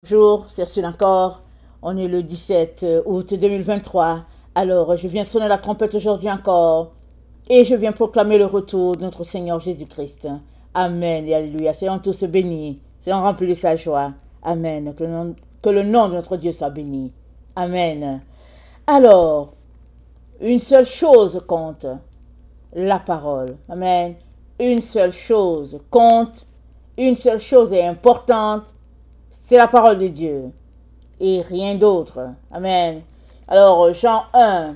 Bonjour, c'est Ursule encore. On est le 17 août 2023. Alors, je viens sonner la trompette aujourd'hui encore. Et je viens proclamer le retour de notre Seigneur Jésus-Christ. Amen et alléluia. Soyons tous bénis. Soyons remplis de sa joie. Amen. Que le nom de notre Dieu soit béni. Amen. Alors, une seule chose compte. La parole. Amen. Une seule chose compte. Une seule chose est importante. C'est la parole de Dieu et rien d'autre. Amen. Alors, Jean 1,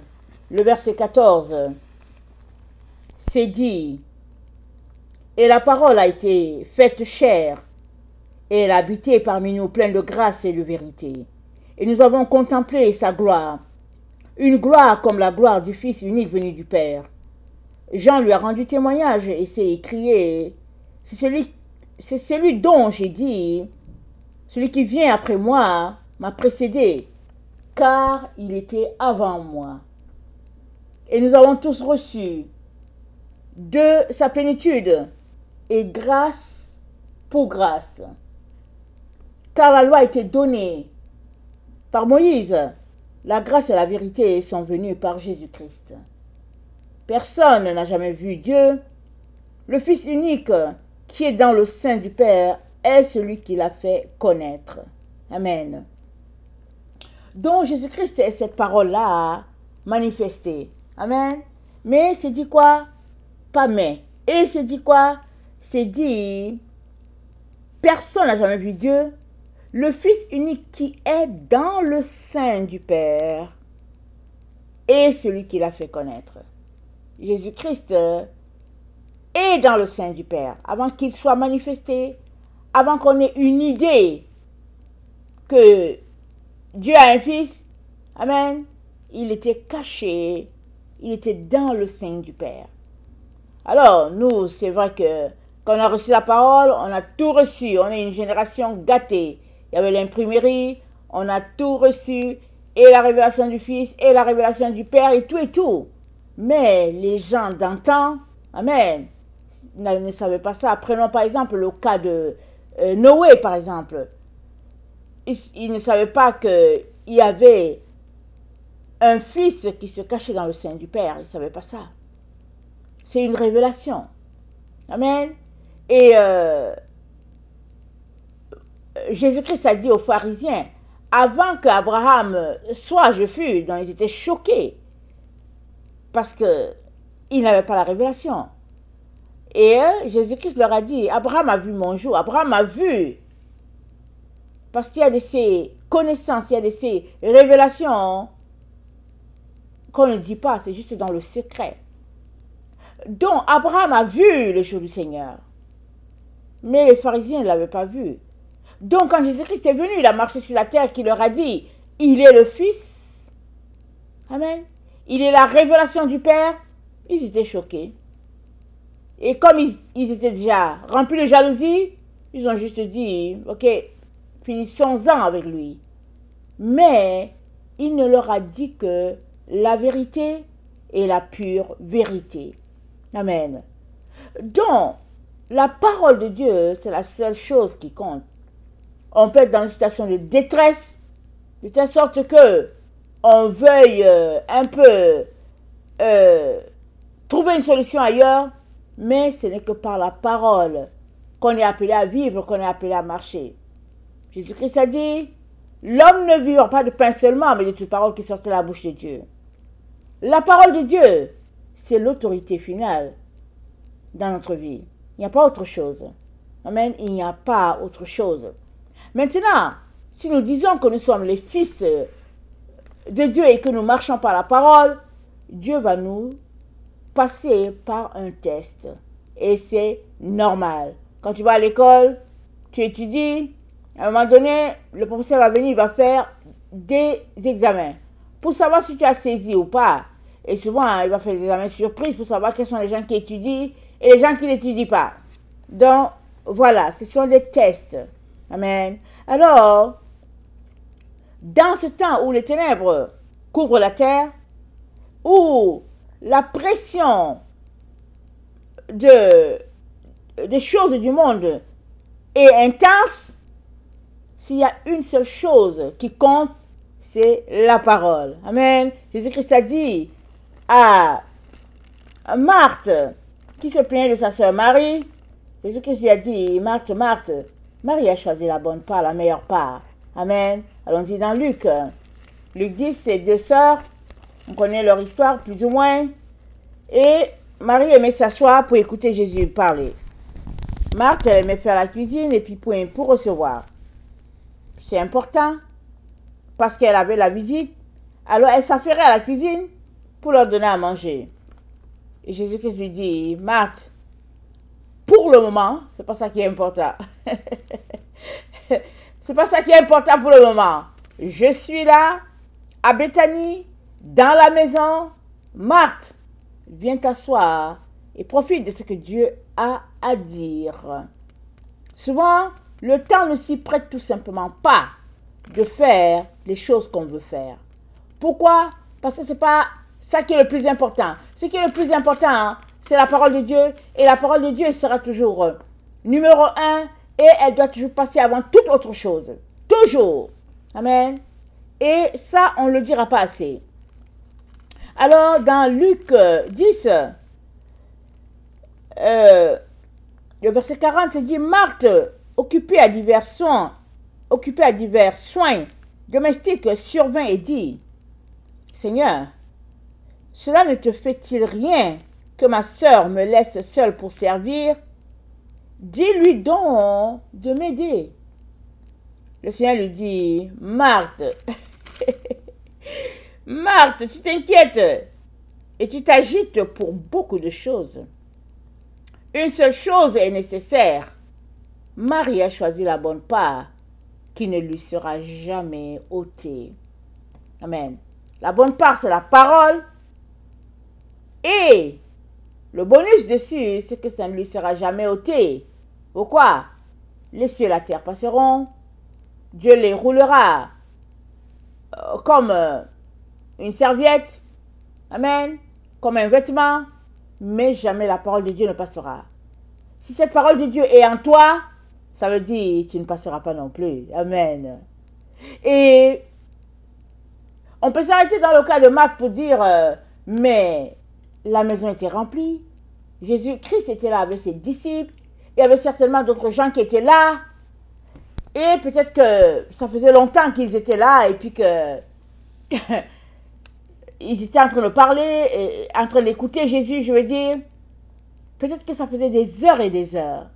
le verset 14, c'est dit, et la parole a été faite chair, et elle a habité parmi nous pleine de grâce et de vérité. Et nous avons contemplé sa gloire, une gloire comme la gloire du Fils unique venu du Père. Jean lui a rendu témoignage et s'est écrié, c'est celui dont j'ai dit, celui qui vient après moi m'a précédé, car il était avant moi. Et nous avons tous reçu de sa plénitude et grâce pour grâce. Car la loi a été donnée par Moïse. La grâce et la vérité sont venues par Jésus-Christ. Personne n'a jamais vu Dieu. Le Fils unique qui est dans le sein du Père est celui qui l'a fait connaître. Amen. Donc Jésus-Christ est cette parole-là manifestée. Amen. Mais c'est dit quoi? Pas mais. Et c'est dit quoi? C'est dit, personne n'a jamais vu Dieu. Le Fils unique qui est dans le sein du Père est celui qui l'a fait connaître. Jésus-Christ est dans le sein du Père avant qu'il soit manifesté. Avant qu'on ait une idée que Dieu a un fils, amen, il était caché, il était dans le sein du Père. Alors, nous, c'est vrai que quand on a reçu la parole, on a tout reçu, on est une génération gâtée. Il y avait l'imprimerie, on a tout reçu, et la révélation du Fils, et la révélation du Père, et tout et tout. Mais les gens d'antan, amen, ne savaient pas ça. Prenons par exemple le cas de Noé, par exemple. Il ne savait pas qu'il y avait un fils qui se cachait dans le sein du Père. Il ne savait pas ça. C'est une révélation. Amen. Et Jésus-Christ a dit aux pharisiens, avant qu'Abraham soit, je fus, donc ils étaient choqués parce qu'ils n'avaient pas la révélation. Et Jésus-Christ leur a dit, Abraham a vu mon jour, Abraham a vu. Parce qu'il y a de ces connaissances, il y a de ces révélations qu'on ne dit pas, c'est juste dans le secret. Donc, Abraham a vu le jour du Seigneur. Mais les pharisiens ne l'avaient pas vu. Donc, quand Jésus-Christ est venu, il a marché sur la terre, qui leur a dit, il est le Fils. Amen. Il est la révélation du Père. Ils étaient choqués. Et comme ils étaient déjà remplis de jalousie, ils ont juste dit, ok, finissons-en avec lui. Mais il ne leur a dit que la vérité est la pure vérité. Amen. Donc, la parole de Dieu, c'est la seule chose qui compte. On peut être dans une situation de détresse, de telle sorte que on veuille un peu trouver une solution ailleurs, mais ce n'est que par la parole qu'on est appelé à vivre, qu'on est appelé à marcher. Jésus-Christ a dit, l'homme ne vivra pas de pain seulement, mais de toute parole qui sort de la bouche de Dieu. La parole de Dieu, c'est l'autorité finale dans notre vie. Il n'y a pas autre chose. Amen. Il n'y a pas autre chose. Maintenant, si nous disons que nous sommes les fils de Dieu et que nous marchons par la parole, Dieu va nous passer par un test. Et c'est normal. Quand tu vas à l'école, tu étudies, à un moment donné, le professeur va venir, il va faire des examens pour savoir si tu as saisi ou pas. Et souvent, il va faire des examens surprises pour savoir quels sont les gens qui étudient et les gens qui n'étudient pas. Donc, voilà, ce sont des tests. Amen. Alors, dans ce temps où les ténèbres couvrent la terre, où la pression des choses du monde est intense, s'il y a une seule chose qui compte, c'est la parole. Amen. Jésus-Christ a dit à Marthe, qui se plaignait de sa sœur Marie, Jésus-Christ lui a dit, Marthe, Marthe, Marie a choisi la bonne part, la meilleure part. Amen. Allons-y dans Luc. Luc 10, c'est deux sœurs. On connaît leur histoire, plus ou moins. Et Marie aimait s'asseoir pour écouter Jésus parler. Marthe aimait faire la cuisine et puis pour recevoir. C'est important parce qu'elle avait la visite. Alors elle s'affairait à la cuisine pour leur donner à manger. Et Jésus-Christ lui dit, Marthe, pour le moment, c'est pas ça qui est important. C'est pas ça qui est important pour le moment. Je suis là, à Béthanie, dans la maison. Marthe, viens t'asseoir et profite de ce que Dieu a à dire. Souvent, le temps ne s'y prête tout simplement pas de faire les choses qu'on veut faire. Pourquoi? Parce que c'est pas ça qui est le plus important. Ce qui est le plus important, c'est la parole de Dieu. Et la parole de Dieu sera toujours numéro 1. Et elle doit toujours passer avant toute autre chose. Toujours. Amen. Et ça, on ne le dira pas assez. Alors, dans Luc 10, le verset 40, c'est dit, Marthe, occupée à divers soins domestiques, survint et dit, Seigneur, cela ne te fait-il rien que ma sœur me laisse seule pour servir? Dis-lui donc de m'aider. Le Seigneur lui dit, Marthe, Marthe, tu t'inquiètes et tu t'agites pour beaucoup de choses. Une seule chose est nécessaire. Marie a choisi la bonne part qui ne lui sera jamais ôtée. Amen. La bonne part, c'est la parole. Et le bonus dessus, c'est que ça ne lui sera jamais ôté. Pourquoi? Les cieux et la terre passeront. Dieu les roulera comme une serviette. Amen. Comme un vêtement. Mais jamais la parole de Dieu ne passera. Si cette parole de Dieu est en toi, ça veut dire que tu ne passeras pas non plus. Amen. Et on peut s'arrêter dans le cas de Marc pour dire, mais la maison était remplie. Jésus-Christ était là avec ses disciples. Il y avait certainement d'autres gens qui étaient là. Et peut-être que ça faisait longtemps qu'ils étaient là et puis que ils étaient en train de parler, et en train d'écouter Jésus, je veux dire. Peut-être que ça faisait des heures et des heures.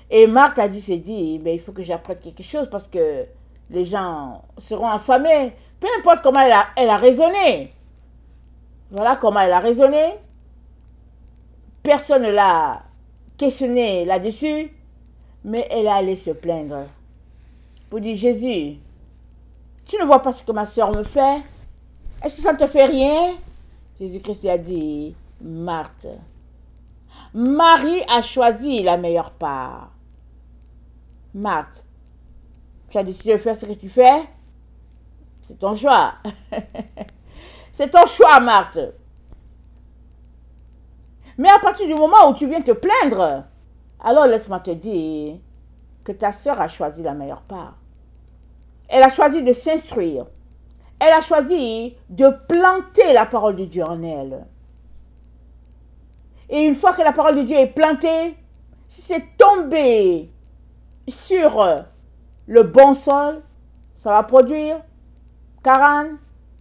Et Marthe a dû se dire, mais il faut que j'apprenne quelque chose parce que les gens seront affamés. Peu importe comment elle a raisonné. Voilà comment elle a raisonné. Personne ne l'a questionné là-dessus. Mais elle est allée se plaindre. Pour dire, Jésus, tu ne vois pas ce que ma soeur me fait? Est-ce que ça ne te fait rien? Jésus-Christ lui a dit, Marthe, Marie a choisi la meilleure part. Marthe, tu as décidé de faire ce que tu fais? C'est ton choix. C'est ton choix, Marthe. Mais à partir du moment où tu viens te plaindre, alors laisse-moi te dire que ta sœur a choisi la meilleure part. Elle a choisi de s'instruire. Elle a choisi de planter la parole de Dieu en elle. Et une fois que la parole de Dieu est plantée, si c'est tombé sur le bon sol, ça va produire 40,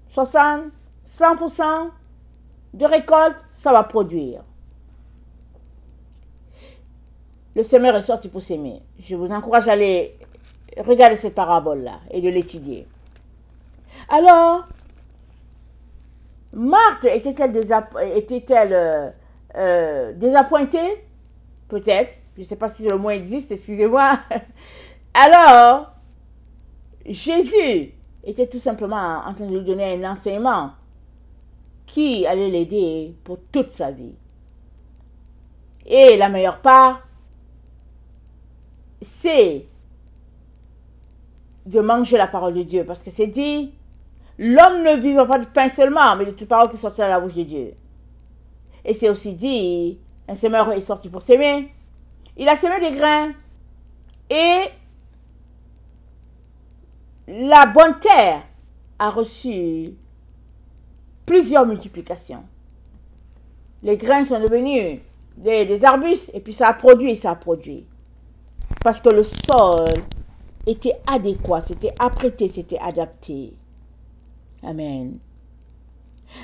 60, 100% de récolte, ça va produire. Le semeur est sorti pour s'aimer. Je vous encourage à aller regarder cette parabole-là et de l'étudier. Alors, Marthe était-elle désappointée? Peut-être. Je ne sais pas si le mot existe, excusez-moi. Alors, Jésus était tout simplement en train de lui donner un enseignement qui allait l'aider pour toute sa vie. Et la meilleure part, c'est de manger la parole de Dieu. Parce que c'est dit, l'homme ne vivra pas de pain seulement, mais de toute parole qui sortira de la bouche de Dieu. Et c'est aussi dit, un semeur est sorti pour s'aimer. Il a semé des grains. Et la bonne terre a reçu plusieurs multiplications. Les grains sont devenus des arbustes et puis ça a produit, ça a produit. Parce que le sol était adéquat, c'était apprêté, c'était adapté. Amen.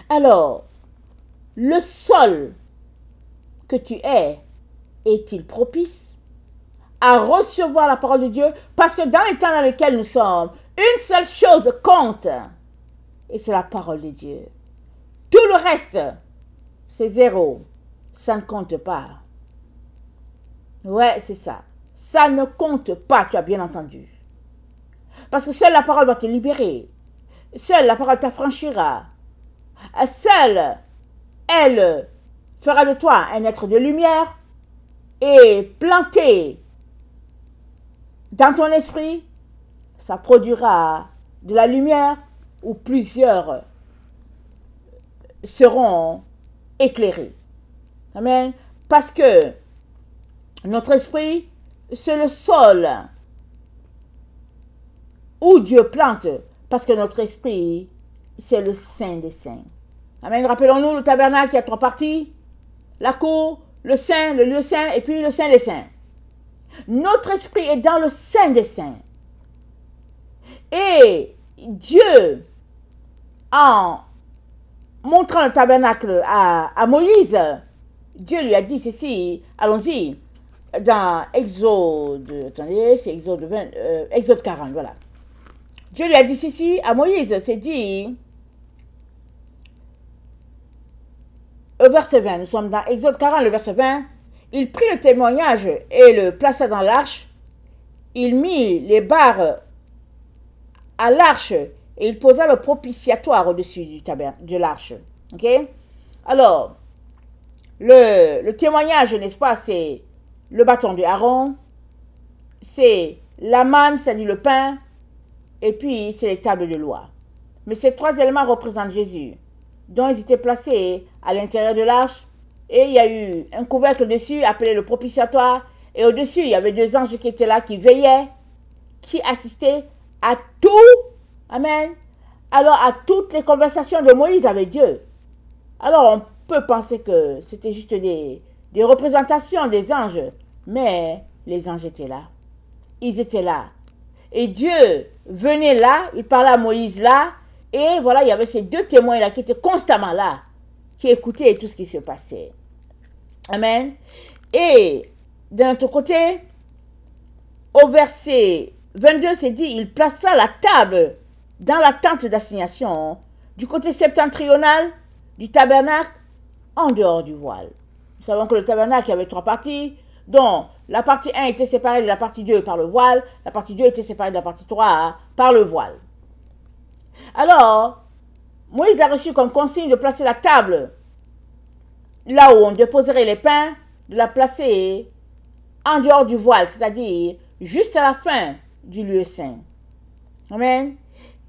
Alors, le sol que tu es, est-il propice à recevoir la parole de Dieu? Parce que dans les temps dans lesquels nous sommes, une seule chose compte, et c'est la parole de Dieu. Tout le reste, c'est zéro. Ça ne compte pas. Ouais, c'est ça. Ça ne compte pas, tu as bien entendu. Parce que seule la parole va te libérer. Seule la parole t'affranchira. Seule, elle fera de toi un être de lumière et planté dans ton esprit, ça produira de la lumière où plusieurs seront éclairés. Amen. Parce que notre esprit, c'est le sol où Dieu plante. Parce que notre esprit, c'est le Saint des Saints. Amen. Rappelons-nous, le tabernacle, il y a 3 parties. La cour, le Saint, le lieu saint, et puis le Saint des Saints. Notre esprit est dans le Saint des Saints. Et Dieu, en montrant le tabernacle à Moïse, Dieu lui a dit ceci, allons-y, dans Exode, attendez, c'est Exode 40, voilà. Dieu lui a dit ceci à Moïse, c'est dit, au verset 20, nous sommes dans Exode 40, le verset 20, il prit le témoignage et le plaça dans l'arche, il mit les barres à l'arche et il posa le propitiatoire au-dessus de l'arche. Ok? Alors, le témoignage, n'est-ce pas, c'est le bâton de Aaron, c'est la manne, c'est-à-dire le pain, et puis c'est les tables de loi. Mais ces 3 éléments représentent Jésus, dont ils étaient placés à l'intérieur de l'arche, et il y a eu un couvercle dessus appelé le propitiatoire, et au-dessus il y avait 2 anges qui étaient là, qui veillaient, qui assistaient à tout, amen, alors à toutes les conversations de Moïse avec Dieu. Alors on peut penser que c'était juste des représentations des anges, mais les anges étaient là. Ils étaient là. Et Dieu venait là, il parlait à Moïse là, et voilà, il y avait ces 2 témoins là qui étaient constamment là, qui écoutaient tout ce qui se passait. Amen. Et d'un autre côté, au verset 22, c'est dit, il plaça la table dans la tente d'assignation du côté septentrional du tabernacle en dehors du voile. Nous savons que le tabernacle, il y avait 3 parties, dont la partie 1 était séparée de la partie 2 par le voile, la partie 2 était séparée de la partie 3 par le voile. Alors, Moïse a reçu comme consigne de placer la table là où on déposerait les pains, de la placer en dehors du voile, c'est-à-dire juste à la fin du lieu saint. Amen.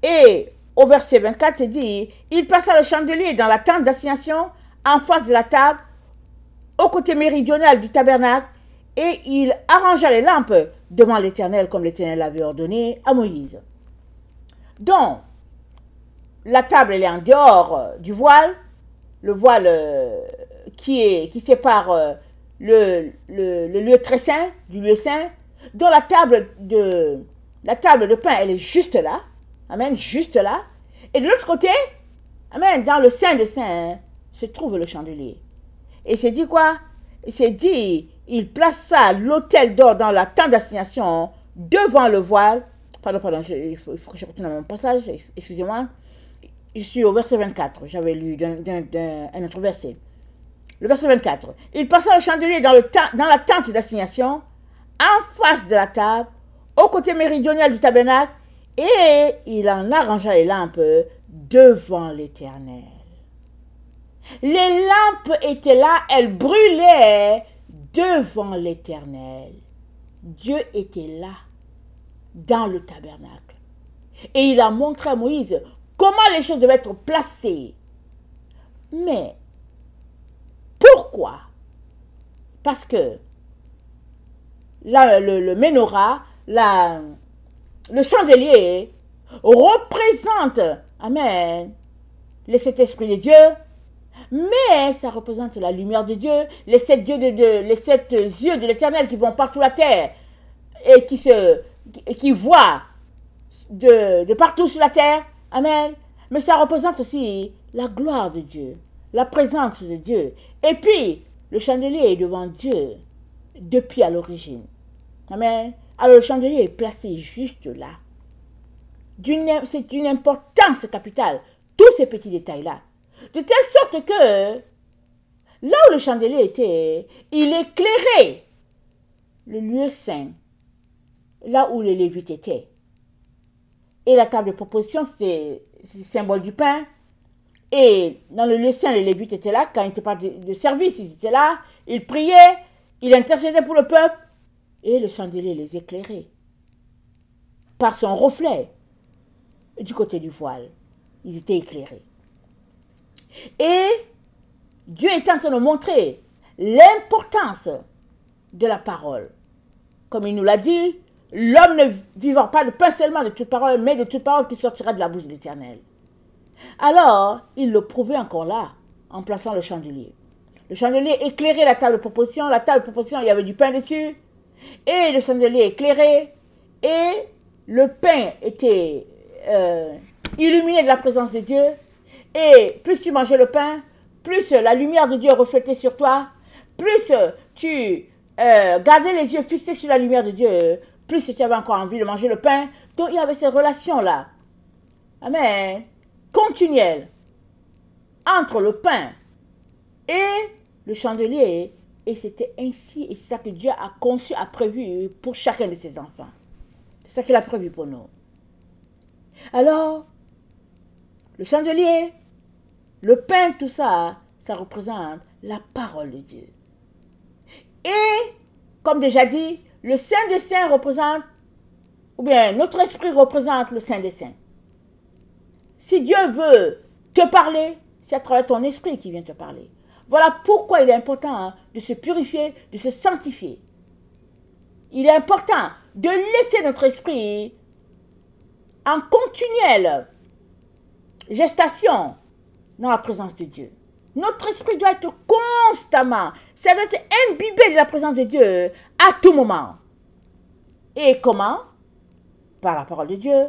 Et au verset 24, c'est dit, il plaça le chandelier dans la tente d'assignation en face de la table, au côté méridional du tabernacle, et il arrangea les lampes devant l'Éternel comme l'Éternel l'avait ordonné à Moïse. Donc, la table, elle est en dehors du voile, le voile qui sépare le lieu très saint du lieu saint, dont la table de pain, elle est juste là, amen, juste là, et de l'autre côté, amen, dans le Saint des Saints, se trouve le chandelier. Et c'est dit quoi? C'est dit, il plaça l'autel d'or dans la tente d'assignation devant le voile. Pardon, il faut que je retourne à mon passage, excusez-moi. Je suis au verset 24, j'avais lu un autre verset. Le verset 24. Il plaça le chandelier dans la tente d'assignation, en face de la table, au côté méridional du tabernacle, et il en arrangea les lampes devant l'Éternel. Les lampes étaient là, elles brûlaient devant l'Éternel. Dieu était là, dans le tabernacle. Et il a montré à Moïse comment les choses devaient être placées. Mais, pourquoi? Parce que là, le menorah, le chandelier représente, amen, les sept esprits de Dieu, mais ça représente la lumière de Dieu, les sept yeux de l'Éternel qui vont partout la terre et qui voient de partout sur la terre, amen. Mais ça représente aussi la gloire de Dieu, la présence de Dieu. Et puis, le chandelier est devant Dieu depuis à l'origine. Amen. Alors le chandelier est placé juste là. C'est d'une importance capitale, tous ces petits détails-là. De telle sorte que, là où le chandelier était, il éclairait le lieu saint, là où les Lévites étaient. Et la table de proposition, c'est le symbole du pain. Et dans le lieu saint, les Lévites étaient là. Quand il était pas de service, ils étaient là. Ils priaient, ils intercédaient pour le peuple. Et le chandelier les éclairait par son reflet du côté du voile. Ils étaient éclairés. Et Dieu est en train de montrer l'importance de la parole. Comme il nous l'a dit, l'homme ne vivra pas de pain seulement de toute parole, mais de toute parole qui sortira de la bouche de l'Éternel. Alors, il le prouvait encore là, en plaçant le chandelier. Le chandelier éclairait la table de proposition. La table de proposition, il y avait du pain dessus. Et le chandelier éclairé. Et le pain était illuminé de la présence de Dieu. Et plus tu mangeais le pain, plus la lumière de Dieu reflétait sur toi, plus tu gardais les yeux fixés sur la lumière de Dieu, plus tu avais encore envie de manger le pain. Donc il y avait cette relation-là, amen, continuelle, entre le pain et le chandelier. Et c'était ainsi, et c'est ça que Dieu a conçu, a prévu pour chacun de ses enfants. C'est ça qu'il a prévu pour nous. Alors, le chandelier, le pain, tout ça, ça représente la parole de Dieu. Et, comme déjà dit, le Saint des Saints représente, ou bien notre esprit représente le Saint des Saints. Si Dieu veut te parler, c'est à travers ton esprit qu'il vient te parler. Voilà pourquoi il est important de se purifier, de se sanctifier. Il est important de laisser notre esprit en continuelle gestation dans la présence de Dieu. Notre esprit doit être constamment, ça doit être imbibé de la présence de Dieu à tout moment. Et comment? Par la parole de Dieu,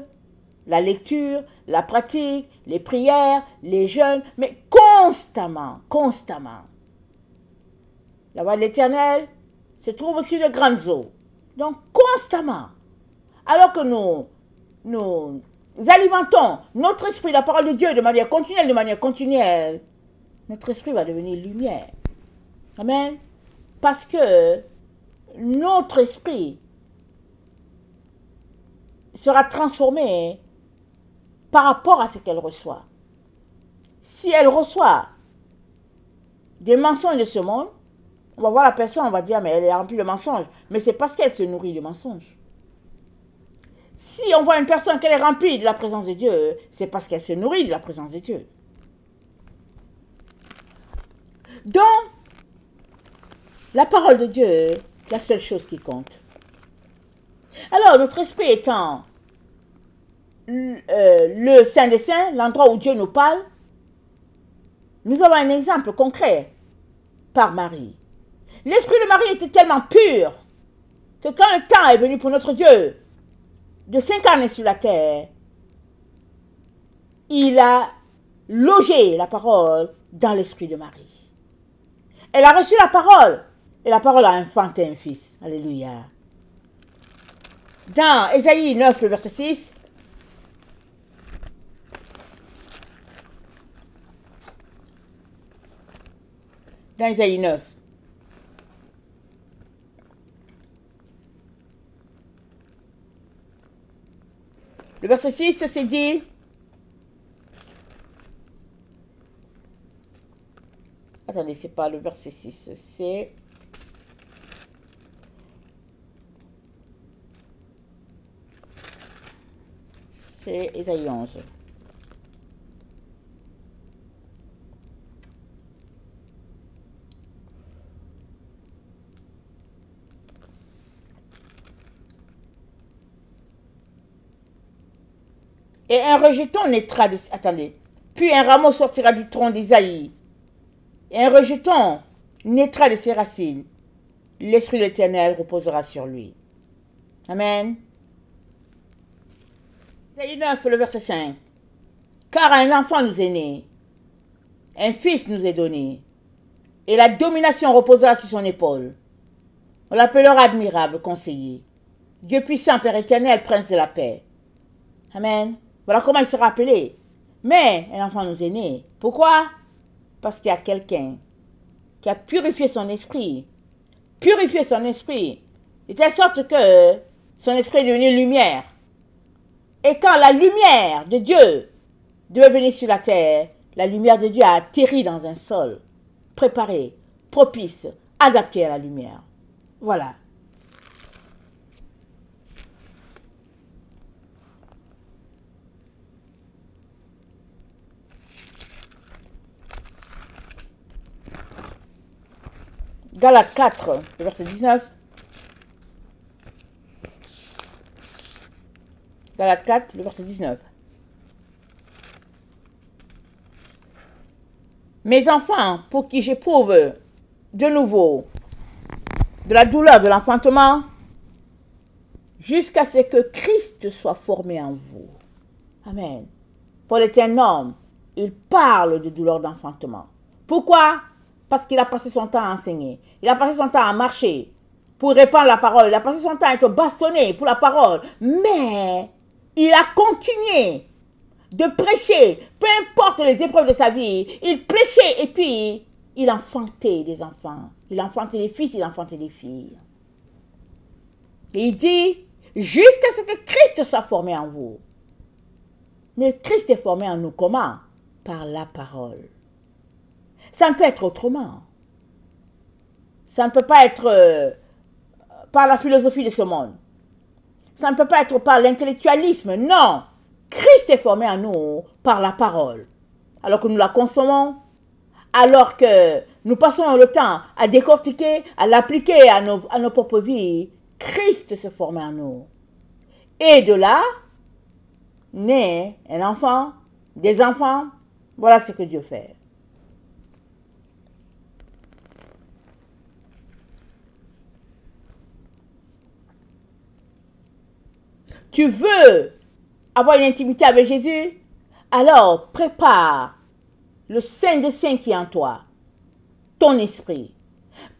la lecture, la pratique, les prières, les jeûnes, mais constamment, constamment. La voix de l'Éternel se trouve aussi de grandes eaux. Donc constamment. Alors que nous alimentons notre esprit, la parole de Dieu de manière continuelle, notre esprit va devenir lumière. Amen. Parce que notre esprit sera transformé par rapport à ce qu'elle reçoit. Si elle reçoit des mensonges de ce monde, on va voir la personne, on va dire, mais elle est remplie de mensonges. Mais c'est parce qu'elle se nourrit de mensonges. Si on voit une personne qu'elle est remplie de la présence de Dieu, c'est parce qu'elle se nourrit de la présence de Dieu. Donc, la parole de Dieu, la seule chose qui compte. Alors, notre esprit étant le Saint des Saints, l'endroit où Dieu nous parle, nous avons un exemple concret par Marie. L'esprit de Marie était tellement pur que quand le temps est venu pour notre Dieu de s'incarner sur la terre, il a logé la parole dans l'esprit de Marie. Elle a reçu la parole et la parole a enfanté un fils. Alléluia. Dans Ésaïe 9, le verset 6, dans Ésaïe 9, le verset 6, c'est dit, attendez, c'est pas le verset 6, c'est Ésaïe 11. Et un rejeton naîtra de... Attendez. Puis un rameau sortira du tronc d'Isaïe. Et un rejeton naîtra de ses racines. L'Esprit de l'Éternel reposera sur lui. Amen. Isaïe 9, le verset 5. Car un enfant nous est né, un fils nous est donné, et la domination reposera sur son épaule. On l'appellera admirable conseiller, Dieu puissant, Père éternel, prince de la paix. Amen. Voilà comment il sera appelé. Mais un enfant nous est né. Pourquoi? Parce qu'il y a quelqu'un qui a purifié son esprit. Purifié son esprit. De telle sorte que son esprit est devenu lumière. Et quand la lumière de Dieu devait venir sur la terre, la lumière de Dieu a atterri dans un sol préparé, propice, adapté à la lumière. Voilà. Galates 4, le verset 19. Galates 4, le verset 19. Mes enfants, pour qui j'éprouve de nouveau de la douleur de l'enfantement, jusqu'à ce que Christ soit formé en vous. Amen. Paul est un homme, il parle de douleur d'enfantement. Pourquoi? Parce qu'il a passé son temps à enseigner. Il a passé son temps à marcher pour répandre la parole. Il a passé son temps à être bastonné pour la parole. Mais il a continué de prêcher, peu importe les épreuves de sa vie. Il prêchait et puis il enfantait des enfants. Il enfantait des fils, il enfantait des filles. Et il dit, jusqu'à ce que Christ soit formé en vous. Mais Christ est formé en nous comment? Par la parole. Ça ne peut être autrement. Ça ne peut pas être par la philosophie de ce monde. Ça ne peut pas être par l'intellectualisme. Non. Christ est formé en nous par la parole. Alors que nous la consommons, alors que nous passons le temps à décortiquer, à l'appliquer à nos propres vies, Christ se forme en nous. Et de là, naît un enfant, des enfants. Voilà ce que Dieu fait. Tu veux avoir une intimité avec Jésus? Alors prépare le Saint des Saints qui est en toi, ton esprit.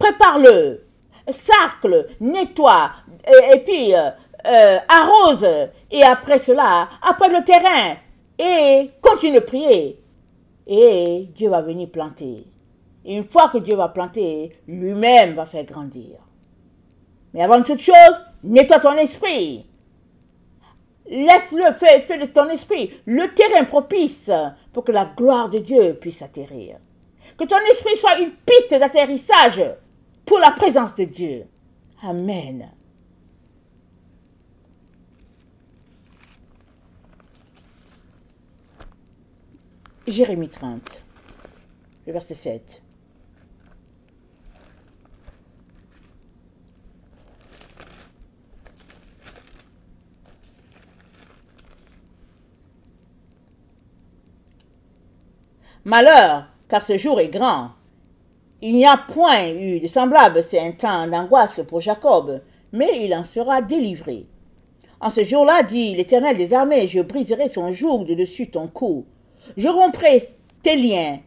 Prépare-le, sarcle, nettoie, et puis arrose. Et après cela, après le terrain, et continue de prier. Et Dieu va venir planter. Et une fois que Dieu va planter, lui-même va faire grandir. Mais avant toute chose, nettoie ton esprit. Laisse-le faire de ton esprit le terrain propice pour que la gloire de Dieu puisse atterrir. Que ton esprit soit une piste d'atterrissage pour la présence de Dieu. Amen. Jérémie 30, le verset 7. Malheur, car ce jour est grand. Il n'y a point eu de semblable, c'est un temps d'angoisse pour Jacob, mais il en sera délivré. En ce jour-là, dit l'Éternel des armées, je briserai son joug de dessus ton cou. Je romprai tes liens,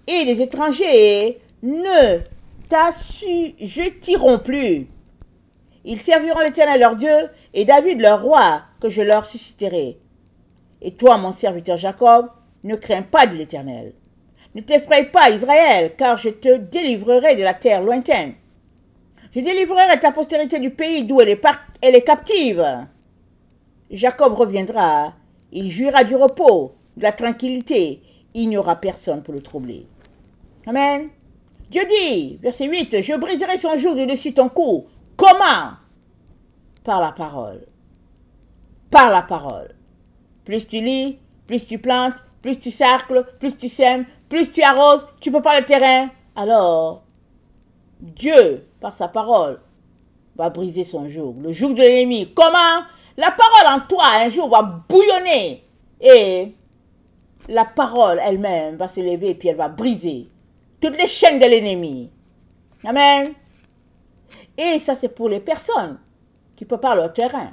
et les étrangers ne t'assujettiront plus. Ils serviront l'Éternel leur Dieu, et David leur roi, que je leur susciterai. Et toi, mon serviteur Jacob, ne crains pas de l'Éternel. Ne t'effraie pas, Israël, car je te délivrerai de la terre lointaine. Je délivrerai ta postérité du pays d'où elle est captive. Jacob reviendra, il jouira du repos, de la tranquillité. Il n'y aura personne pour le troubler. Amen. Dieu dit, verset 8, je briserai son joug de dessus ton cou. Comment? Par la parole. Par la parole. Plus tu lis, plus tu plantes, plus tu cercles, plus tu sèmes, plus tu arroses, tu peux pas le terrain. Alors, Dieu, par sa parole, va briser son joug, le joug de l'ennemi. Comment? La parole en toi, un jour, va bouillonner Et la parole elle-même va s'élever et puis elle va briser toutes les chaînes de l'ennemi. Amen. Et ça, c'est pour les personnes qui ne peuvent pas leur terrain,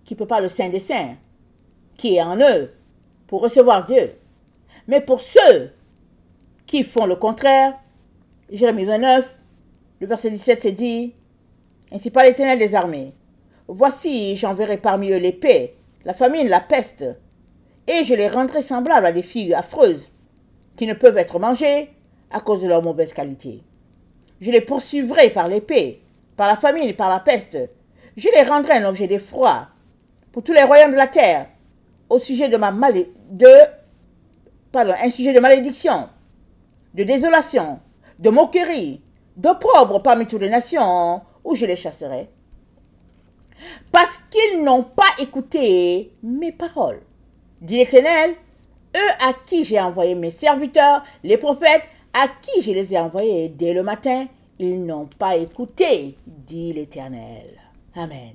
qui ne peuvent pas le Saint des Saints, qui est en eux, pour recevoir Dieu. Mais pour ceux qui font le contraire, Jérémie 29, le verset 17, c'est dit, « Ainsi parle l'Éternel des armées. Voici, j'enverrai parmi eux l'épée, la famine, la peste, et je les rendrai semblables à des figues affreuses, qui ne peuvent être mangées à cause de leur mauvaise qualité. Je les poursuivrai par l'épée, par la famine et par la peste. Je les rendrai un objet d'effroi pour tous les royaumes de la terre, au sujet de un sujet de malédiction, de désolation, de moquerie, d'opprobre parmi toutes les nations où je les chasserai. Parce qu'ils n'ont pas écouté mes paroles, dit l'Éternel, eux à qui j'ai envoyé mes serviteurs, les prophètes, à qui je les ai envoyés dès le matin, ils n'ont pas écouté, dit l'Éternel. Amen.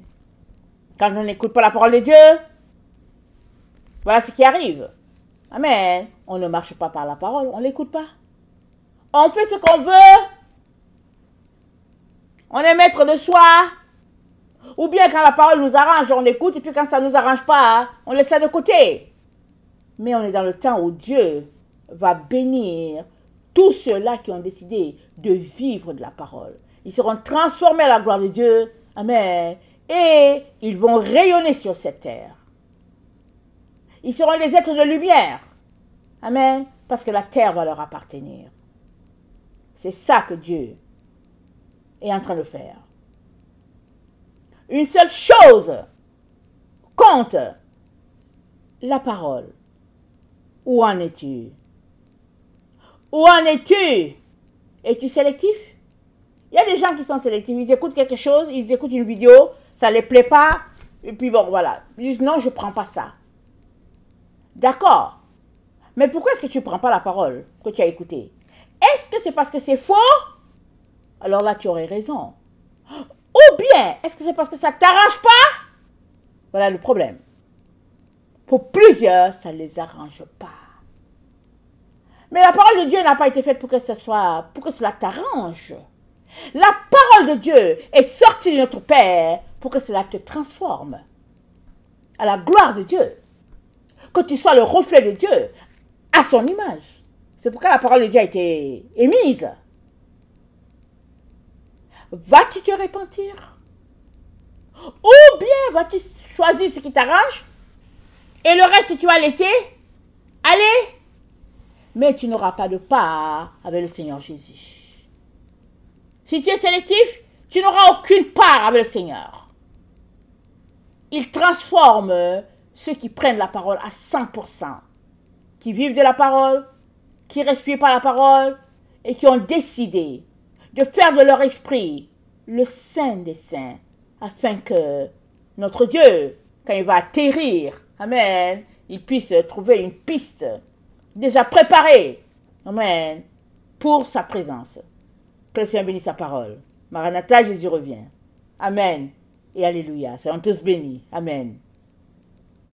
Quand on n'écoute pas la parole de Dieu, voilà ce qui arrive. Amen. On ne marche pas par la parole, on ne l'écoute pas. On fait ce qu'on veut. On est maître de soi. Ou bien quand la parole nous arrange, on écoute, et puis quand ça ne nous arrange pas, on laisse ça de côté. Mais on est dans le temps où Dieu va bénir tous ceux-là qui ont décidé de vivre de la parole. Ils seront transformés à la gloire de Dieu. Amen. Et ils vont rayonner sur cette terre. Ils seront des êtres de lumière. Amen. Parce que la terre va leur appartenir. C'est ça que Dieu est en train de faire. Une seule chose compte, la parole. Où en es-tu? Où en es-tu? Es-tu sélectif? Il y a des gens qui sont sélectifs. Ils écoutent quelque chose, ils écoutent une vidéo, ça ne les plaît pas, et puis bon, voilà. Ils disent non, je ne prends pas ça. D'accord. Mais pourquoi est-ce que tu ne prends pas la parole que tu as écoutée? Est-ce que c'est parce que c'est faux? Alors là, tu aurais raison. Ou bien, est-ce que c'est parce que ça ne t'arrange pas? Voilà le problème. Pour plusieurs, ça ne les arrange pas. Mais la parole de Dieu n'a pas été faite pour que cela t'arrange. La parole de Dieu est sortie de notre Père pour que cela te transforme. À la gloire de Dieu. Que tu sois le reflet de Dieu à son image. C'est pourquoi la parole de Dieu a été émise. Vas-tu te repentir? Ou bien vas-tu choisir ce qui t'arrange et le reste tu vas laisser aller? Mais tu n'auras pas de part avec le Seigneur Jésus. Si tu es sélectif, tu n'auras aucune part avec le Seigneur. Il transforme ceux qui prennent la parole à 100%, qui vivent de la parole, qui respirent par la parole et qui ont décidé de faire de leur esprit le Saint des Saints, afin que notre Dieu, quand il va atterrir, amen, il puisse trouver une piste déjà préparée, amen, pour sa présence. Que le Seigneur bénisse sa parole. Maranatha, Jésus revient. Amen et alléluia. Soyons tous bénis. Amen.